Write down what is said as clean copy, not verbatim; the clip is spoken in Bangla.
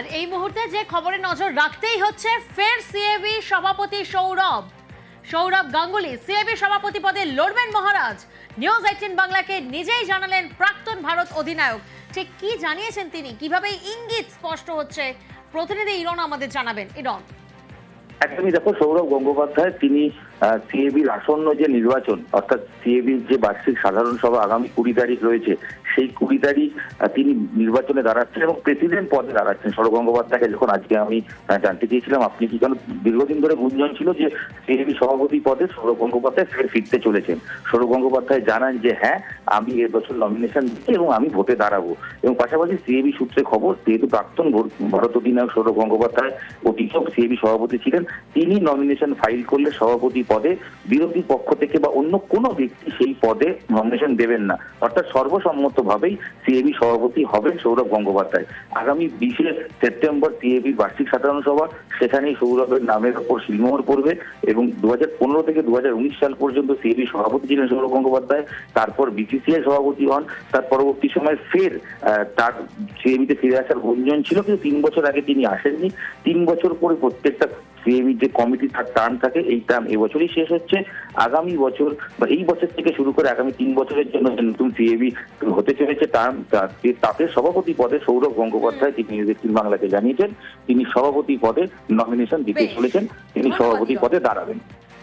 আর এই মুহূর্তে যে খবরে নজর রাখতেই হচ্ছে, ফের সিএবি সভাপতি সৌরভ গাঙ্গুলি সিএবি সভাপতি পদে লড়বেন মহারাজ। নিউজ 18 বাংলাকে নিজেই জানালেন প্রাক্তন ভারত অধিনায়ক। ঠিক কি জানিয়েছেন তিনি, কিভাবে ইঙ্গিত স্পষ্ট হচ্ছে, প্রতিনিধি ইরন আমাদের জানাবেন। ইরন, একদমই দেখো, সৌরভ গঙ্গোপাধ্যায় তিনি সিএবির আসন্ন যে নির্বাচন, অর্থাৎ সিএবির যে বার্ষিক সাধারণ সভা আগামী 20 তারিখ রয়েছে, সেই 20 তারিখ তিনি নির্বাচনে দাঁড়াচ্ছেন এবং প্রেসিডেন্ট পদে দাঁড়াচ্ছেন। সৌরভ গঙ্গোপাধ্যায়কে যখন আজকে আমি জানতে চেয়েছিলাম আপনি কি, কারণ দীর্ঘদিন ধরে গুঞ্জন ছিল যে সিএবি সভাপতি পদে সৌরভ গঙ্গোপাধ্যায় ফের ফিরতে চলেছেন। সৌরভ গঙ্গোপাধ্যায় জানান যে হ্যাঁ, আমি এবছর নমিনেশন দিচ্ছি এবং আমি ভোটে দাঁড়াবো। এবং পাশাপাশি সিএবি সূত্রে খবর, যেহেতু প্রাক্তন ভারত অধিনায়ক সৌরভ গঙ্গোপাধ্যায় অতীত সিএবি সভাপতি ছিলেন, তিনি নমিনেশন ফাইল করলে সভাপতি পদে বিরোধী পক্ষ থেকে বা অন্য কোনো ব্যক্তি সেই পদে নমিনেশন দেবেন না। অর্থাৎ সর্বসম্মতভাবেই সিএবি সভাপতি হবেন সৌরভ গঙ্গোপাধ্যায়। আগামী 20 সেপ্টেম্বর সিএবির বার্ষিক সাধারণ সভা, সেখানেই সৌরভের নামের ওপর সিলমোহর পড়বে এবং 2015 থেকে 2019 সাল পর্যন্ত সিএবি সভাপতি ছিলেন সৌরভ গঙ্গোপাধ্যায়। তারপর বিসিসিআই সভাপতি হন। তার পরবর্তী সময় ফের তার সিএবিতে ফিরে আসার গুঞ্জন ছিল, কিন্তু 3 বছর আগে তিনি আসেননি। 3 বছর পরে প্রত্যেকটা সিএবি যে কমিটি তার টার্ম থাকে, এই টার্ম এবছরই শেষ হচ্ছে। আগামী বছর বা এই বছর থেকে শুরু করে আগামী 3 বছরের জন্য নতুন সিএবি হতে চলেছে টার্ম। তাতে সভাপতি পদে সৌরভ গঙ্গোপাধ্যায়, তিনি নিউজ 18 বাংলাকে জানিয়েছেন তিনি সভাপতি পদে নমিনেশন দিতে চলেছেন, তিনি সভাপতি পদে দাঁড়াবেন।